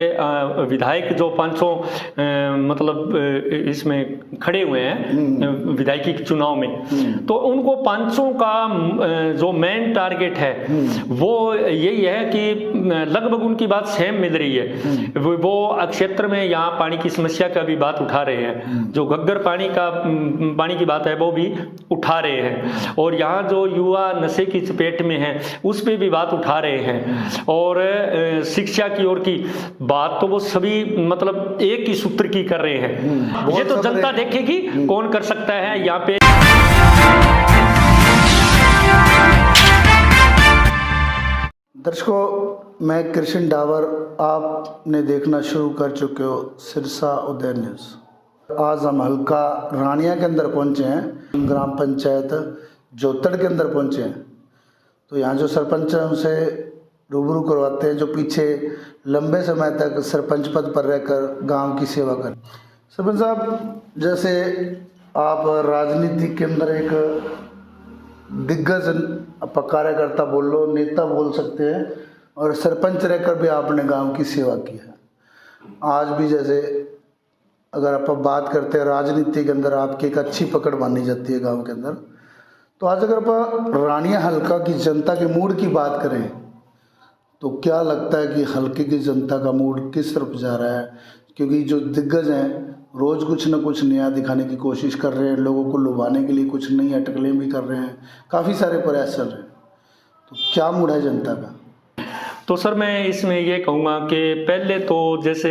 विधायक जो 500 मतलब इसमें खड़े हुए हैं विधायकी चुनाव में, तो उनको 500 का जो मेन टारगेट है वो यही है कि लगभग उनकी बात सेम मिल रही है। वो क्षेत्र में यहाँ पानी की समस्या का भी बात उठा रहे हैं, जो घग्गर पानी की बात है वो भी उठा रहे हैं, और यहाँ जो युवा नशे की चपेट में है उस पर भी बात उठा रहे हैं, और शिक्षा की ओर की बात तो वो सभी मतलब एक ही सूत्र की कर रहे हैं। ये तो जनता देखेगी कौन कर सकता है यहाँ पे। दर्शकों, मैं कृष्ण डावर, आपने देखना शुरू कर चुके हो सिरसा उदय न्यूज़। आज हम हल्का रानिया के अंदर पहुंचे हैं, ग्राम पंचायत जोतड़ के अंदर पहुंचे हैं। तो यहाँ जो सरपंच हैं उनसे रूबरू करवाते हैं, जो पीछे लंबे समय तक सरपंच पद पर रहकर गांव की सेवा कर। सरपंच साहब, जैसे आप राजनीति के अंदर एक दिग्गज कार्यकर्ता बोल लो, नेता बोल सकते हैं, और सरपंच रहकर भी आपने गांव की सेवा की है। आज भी जैसे अगर आप बात करते हैं राजनीति के अंदर आपकी एक अच्छी पकड़ मानी जाती है गांव के अंदर, तो आज अगर आप रानिया हल्का की जनता के मूड की बात करें तो क्या लगता है कि हल्के की जनता का मूड किस तरफ जा रहा है? क्योंकि जो दिग्गज हैं रोज़ कुछ न कुछ नया दिखाने की कोशिश कर रहे हैं, लोगों को लुभाने के लिए कुछ नई अटकलें भी कर रहे हैं, काफ़ी सारे प्रयास चल रहे हैं, तो क्या मूड है जनता का? तो सर, मैं इसमें ये कहूँगा कि पहले तो जैसे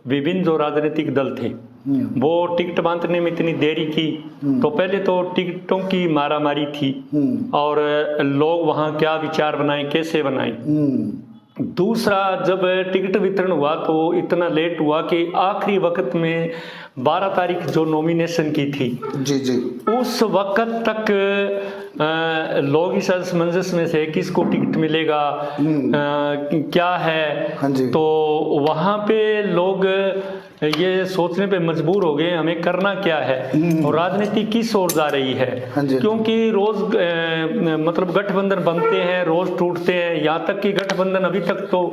विभिन्न जो राजनीतिक दल थे वो टिकट बांटने में इतनी देरी की, तो पहले तो टिकटों की मारामारी थी और लोग वहाँ क्या विचार बनाए, कैसे बनाए। दूसरा, जब टिकट वितरण हुआ तो इतना लेट हुआ कि आखिरी वक्त में 12 तारीख जो नॉमिनेशन की थी जी उस वक्त तक लोग इस असमंजस में से किसको टिकट मिलेगा, क्या है। हाँ जी। तो वहाँ पे लोग ये सोचने पे मजबूर हो गए हमें करना क्या है और राजनीति किस ओर जा रही है। हाँ जी। क्योंकि रोज मतलब गठबंधन बनते हैं, रोज टूटते हैं, यहाँ तक कि गठबंधन अभी तक तो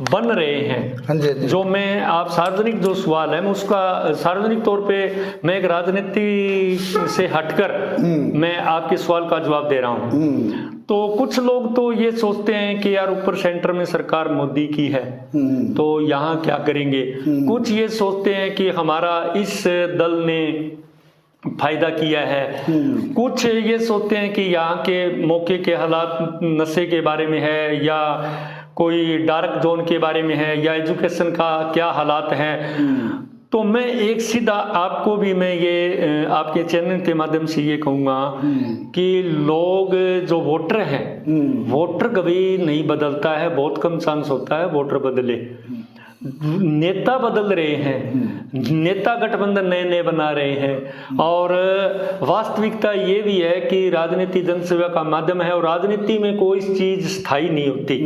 बन रहे हैं। हाँ जी। जो मैं आप सार्वजनिक जो सवाल है उसका सार्वजनिक तौर पे मैं एक राजनीति से हटकर मैं आपके सवाल का जवाब दे रहा हूँ। तो कुछ लोग तो ये सोचते हैं कि यार ऊपर सेंटर में सरकार मोदी की है तो यहाँ क्या करेंगे। कुछ ये सोचते हैं कि हमारा इस दल ने फायदा किया है। कुछ ये सोचते हैं कि यहाँ के मौके के हालात नशे के बारे में है या कोई डार्क जोन के बारे में है या एजुकेशन का क्या हालात हैं। तो मैं एक सीधा आपको भी मैं ये आपके चैनल के माध्यम से ये कहूँगा कि लोग जो वोटर हैं, वोटर कभी नहीं बदलता है, बहुत कम चांस होता है वोटर बदले। नेता बदल रहे हैं, नेता गठबंधन नए नए बना रहे हैं, और वास्तविकता ये भी है कि राजनीति जनसेवा का माध्यम है और राजनीति में कोई चीज स्थायी नहीं होती।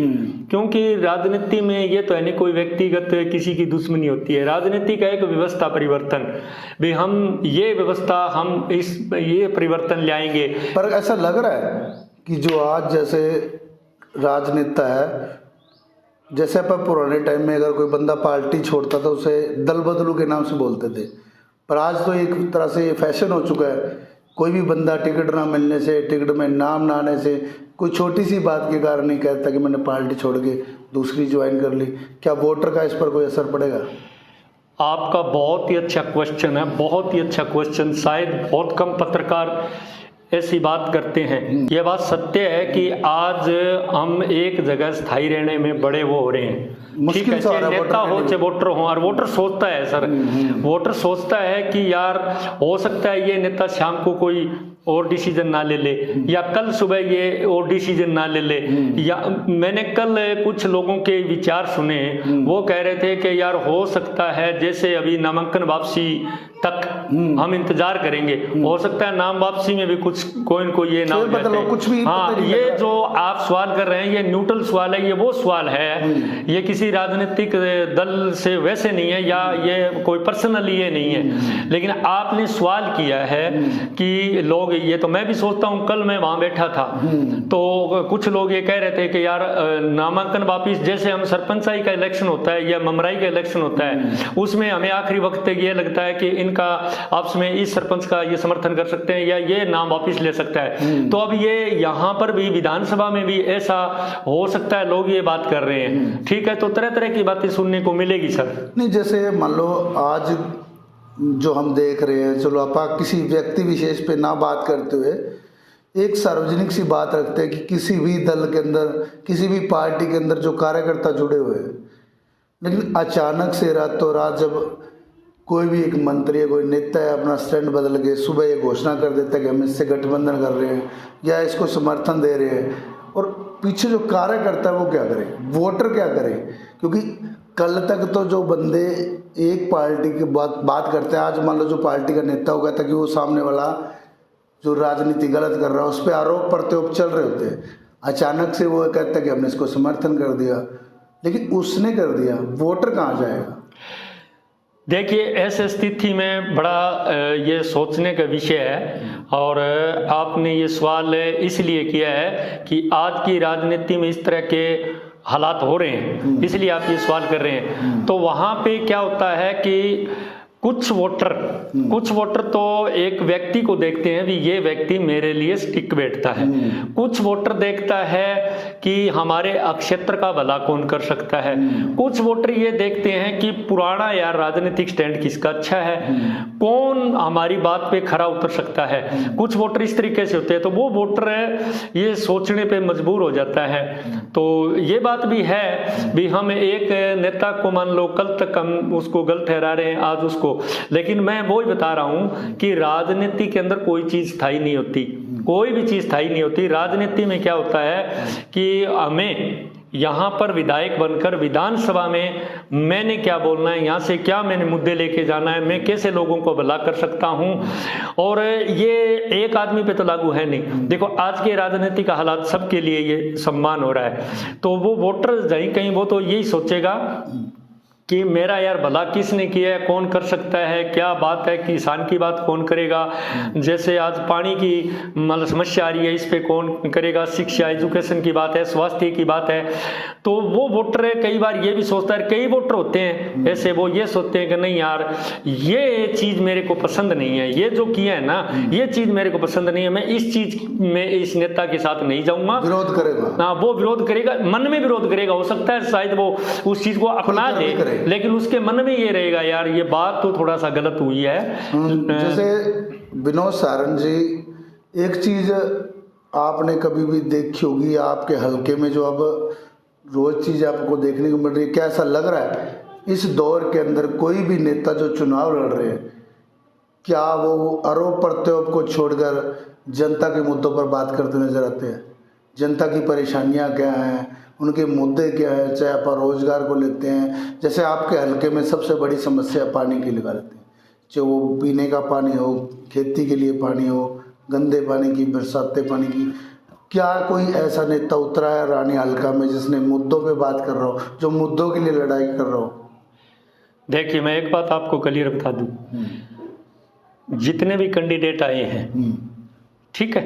क्योंकि राजनीति में ये तो है नहीं कोई व्यक्तिगत किसी की दुश्मनी होती है। राजनीति का एक व्यवस्था परिवर्तन भी, हम ये व्यवस्था हम इस ये परिवर्तन लाएंगे। पर ऐसा लग रहा है कि जो आज जैसे राजनेता है, जैसे अपन पुराने टाइम में अगर कोई बंदा पार्टी छोड़ता था उसे दल बदलू के नाम से बोलते थे, पर आज तो एक तरह से ये फैशन हो चुका है। कोई भी बंदा टिकट ना मिलने से, टिकट में नाम ना आने से, कोई छोटी सी बात के कारण नहीं कहता कि मैंने पार्टी छोड़ के दूसरी ज्वाइन कर ली। क्या वोटर का इस पर कोई असर पड़ेगा? आपका बहुत ही अच्छा क्वेश्चन है, बहुत ही अच्छा क्वेश्चन। शायद बहुत कम पत्रकार ऐसी बात करते हैं। यह बात सत्य है कि आज हम एक जगह स्थायी रहने में बड़े वो हो रहे हैं। ठीक है, चाहे नेता हो चाहे वोटर हो, और वोटर सोचता है सर, वोटर सोचता है कि यार हो सकता है ये नेता शाम को कोई और डिसीजन ना ले ले या कल सुबह ये और डिसीजन ना ले ले। या मैंने कल कुछ लोगों के विचार सुने, वो कह रहे थे कि यार हो सकता है जैसे अभी नामांकन वापसी तक हम इंतजार करेंगे, हो सकता है नाम वापसी में भी कुछ कोई न कोई ये नाम कुछ भी। हाँ, ये जो आप सवाल कर रहे हैं ये न्यूट्रल सवाल है, ये वो सवाल है, ये किसी राजनीतिक दल से वैसे नहीं है या ये कोई पर्सनली ये नहीं है। लेकिन आपने सवाल किया है कि लोग ये तो मैं भी सोचता हूँ। कल मैं वहां बैठा था तो कुछ लोग ये कह रहे थे कि यार नामांकन वापिस, जैसे हम सरपंचाई का इलेक्शन होता है या ममराई का इलेक्शन होता है, उसमें हमें आखिरी वक्त तक ये लगता है कि इनका आपस में इस सरपंच का ये समर्थन कर सकते हैं या ये नाम वापिस ले सकता है। तो अब ये यहाँ पर भी विधानसभा में भी ऐसा हो सकता है, लोग ये बात कर रहे हैं। ठीक है, तो तरह तरह की बातें सुनने को मिलेगी सर। नहीं, जैसे मान लो आज जो हम देख रहे हैं, चलो आप किसी व्यक्ति विशेष पे ना बात करते हुए एक सार्वजनिक सी बात रखते हैं कि किसी भी दल के अंदर, किसी भी पार्टी के अंदर जो कार्यकर्ता जुड़े हुए हैं, लेकिन अचानक से रातों रात जब कोई भी एक मंत्री है, कोई नेता है, अपना स्टैंड बदल के सुबह ये घोषणा कर देता है कि हम इससे गठबंधन कर रहे हैं या इसको समर्थन दे रहे हैं, और पीछे जो कार्यकर्ता है वो क्या करे, वोटर क्या करे? क्योंकि कल तक तो जो बंदे एक पार्टी की बात करते हैं, आज मान लो जो पार्टी का नेता हो गया था कि वो सामने वाला जो राजनीति गलत कर रहा है उस पर आरोप प्रत्यारोप चल रहे होते हैं, अचानक से वो कहता है कि हमने इसको समर्थन कर दिया, लेकिन उसने कर दिया, वोटर कहाँ जाएगा? देखिए, ऐसे स्थिति में बड़ा ये सोचने का विषय है, और आपने ये सवाल इसलिए किया है कि आज की राजनीति में इस तरह के हालात हो रहे हैं, इसलिए आप ये सवाल कर रहे हैं। तो वहाँ पे क्या होता है कि कुछ वोटर तो एक व्यक्ति को देखते हैं भी ये व्यक्ति मेरे लिए स्टिक बैठता है। कुछ वोटर देखता है कि हमारे क्षेत्र का भला कौन कर सकता है। कुछ वोटर ये देखते हैं कि पुराना यार राजनीतिक स्टैंड किसका अच्छा है, कौन हमारी बात पे खरा उतर सकता है। कुछ वोटर इस तरीके से होते हैं, तो वो वोटर ये सोचने पे मजबूर हो जाता है। तो ये बात भी है भी हम एक नेता को मान लो कल तक हम उसको गलत ठहरा रहे हैं, आज उसको, लेकिन मैं वो ही बता रहा हूं कि राजनीति के अंदर कोई चीज स्थायी नहीं होती, कोई भी चीज स्थायी नहीं होती। राजनीति में क्या होता है कि हमें यहाँ पर विधायक बनकर विधानसभा में मैंने क्या बोलना है, यहाँ से क्या मैंने मुद्दे लेके जाना है, मैं कैसे लोगों को भला कर सकता हूँ, और ये एक आदमी पे तो लागू है नहीं। देखो आज के राजनीतिक हालात सबके लिए ये सम्मान हो रहा है, तो वो वोटर कहीं कहीं वो तो यही सोचेगा कि मेरा यार भला किसने किया है, कौन कर सकता है, क्या बात है, किसान की बात कौन करेगा, जैसे आज पानी की मतलब समस्या आ रही है इस पे कौन करेगा, शिक्षा एजुकेशन की बात है, स्वास्थ्य की बात है। तो वो वोटर कई बार ये भी सोचता है, कई वोटर होते हैं ऐसे वो ये सोचते हैं कि नहीं यार ये चीज़ मेरे को पसंद नहीं है, ये जो किया है ना ये चीज़ मेरे को पसंद नहीं है, मैं इस चीज़ में इस नेता के साथ नहीं जाऊंगा। विरोध करेगा, हाँ वो विरोध करेगा, मन में विरोध करेगा। हो सकता है शायद वो उस चीज़ को अपना दे, लेकिन उसके मन में ये रहेगा यार ये बात तो थोड़ा सा गलत हुई है। जैसे विनोद सारंग जी, एक चीज आपने कभी भी देखी होगी आपके हलके में, जो अब रोज चीज आपको देखने को मिल रही है, क्या ऐसा लग रहा है इस दौर के अंदर कोई भी नेता जो चुनाव लड़ रहे हैं, क्या वो आरोप प्रत्यारोप को छोड़कर जनता के मुद्दों पर बात करते नजर आते हैं? जनता की परेशानियां क्या हैं, उनके मुद्दे क्या है, चाहे आप रोजगार को लेते हैं, जैसे आपके हलके में सबसे बड़ी समस्या पानी की लगा लेते हैं, चाहे वो पीने का पानी हो, खेती के लिए पानी हो, गंदे पानी की, बरसाते पानी की। क्या कोई ऐसा नेता उतरा है रानी हल्का में जिसने मुद्दों पे बात कर रहा हो, जो मुद्दों के लिए लड़ाई कर रहा हो? देखिए मैं एक बात आपको क्लियर बता दूं, जितने भी कैंडिडेट आए हैं, ठीक है,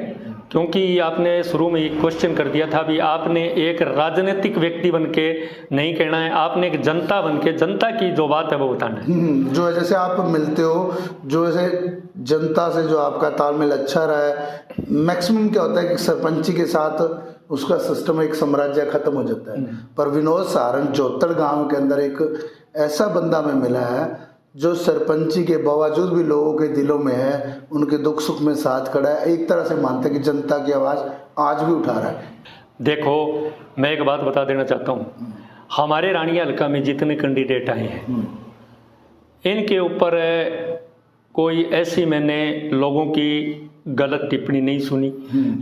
क्योंकि आपने शुरू में एक क्वेश्चन कर दिया था भी आपने एक राजनीतिक व्यक्ति बनके नहीं कहना है, आपने एक जनता बनके जनता की जो बात है वो बताना है। जो जैसे आप मिलते हो, जो जैसे जनता से जो आपका तालमेल अच्छा रहा है, मैक्सिमम क्या होता है कि सरपंची के साथ उसका सिस्टम एक साम्राज्य खत्म हो जाता है, पर विनोद सारंग जोतड़ गांव के अंदर एक ऐसा बंदा में मिला है जो सरपंची के बावजूद भी लोगों के दिलों में है, उनके दुख सुख में साथ खड़ा है, एक तरह से मानते हैं कि जनता की आवाज़ आज भी उठा रहा है। देखो मैं एक बात बता देना चाहता हूँ, हमारे रानिया हल्का में जितने कैंडिडेट आए हैं इनके ऊपर कोई ऐसी मैंने लोगों की गलत टिप्पणी नहीं सुनी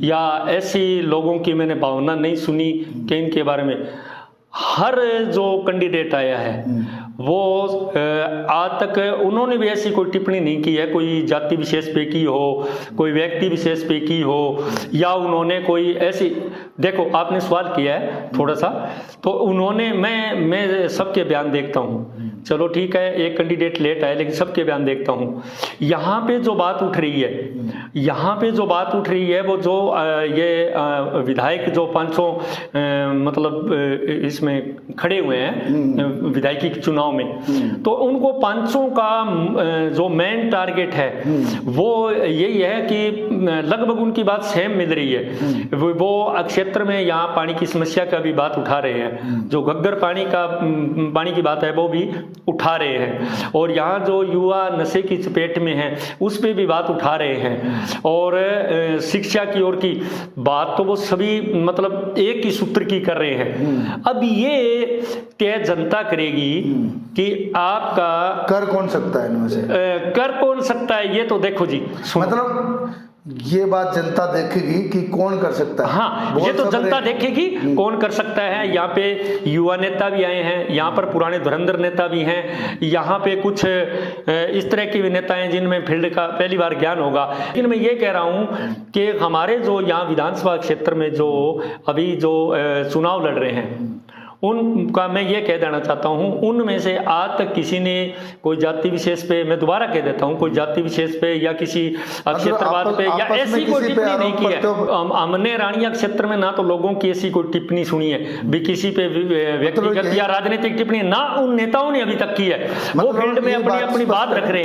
या ऐसी लोगों की मैंने भावना नहीं सुनी कि इनके बारे में। हर जो कैंडिडेट आया है वो आज तक उन्होंने भी ऐसी कोई टिप्पणी नहीं की है, कोई जाति विशेष पे की हो, कोई व्यक्ति विशेष पे की हो, या उन्होंने कोई ऐसी, देखो आपने सवाल किया है थोड़ा सा, तो उन्होंने मैं सबके बयान देखता हूँ, चलो ठीक है, एक कैंडिडेट लेट आए, लेकिन सबके बयान देखता हूँ। यहाँ पे जो बात उठ रही है, यहाँ पे जो बात उठ रही है, वो जो ये विधायक जो 500 मतलब इसमें खड़े हुए हैं विधायकी के चुनाव में, तो उनको 500 का जो मेन टारगेट है वो यही है कि लगभग उनकी बात सेम मिल रही है। वो क्षेत्र में यहाँ पानी की समस्या का भी बात उठा रहे हैं, जो घग्गर पानी की बात है वो भी उठा रहे हैं, और यहाँ जो युवा नशे की चपेट में है उस पर भी बात उठा रहे हैं, और शिक्षा की ओर की बात तो वो सभी मतलब एक ही सूत्र की कर रहे हैं। अब ये तय जनता करेगी कि आपका कर कौन सकता है इनमें से, कर कौन सकता है, ये तो देखो जी, मतलब ये बात जनता देखेगी कि कौन कर सकता है। हाँ, ये तो जनता देखेगी कौन कर सकता है। यहाँ पे युवा नेता भी आए हैं, यहाँ पर पुराने धुरंधर नेता भी हैं, यहाँ पे कुछ इस तरह के भी नेता हैं जिनमें फील्ड का पहली बार ज्ञान होगा। लेकिन मैं ये कह रहा हूँ कि हमारे जो यहाँ विधानसभा क्षेत्र में जो अभी जो चुनाव लड़ रहे हैं, उनका मैं ये कह देना चाहता हूँ, उनमें से आज तक किसी ने कोई जाति विशेष पे, मैं दोबारा कह देता हूँ, कोई जाति विशेष पे या किसी क्षेत्रवाद पे या ऐसी कोई टिप्पणी नहीं की है। हमने रानिया क्षेत्र में ना तो लोगों की ऐसी कोई टिप्पणी सुनी है भी किसी पे व्यक्तिगत या राजनीतिक टिप्पणी, ना उन नेताओं ने अभी तक की है। वो फील्ड में अपनी अपनी बात रख रहे हैं।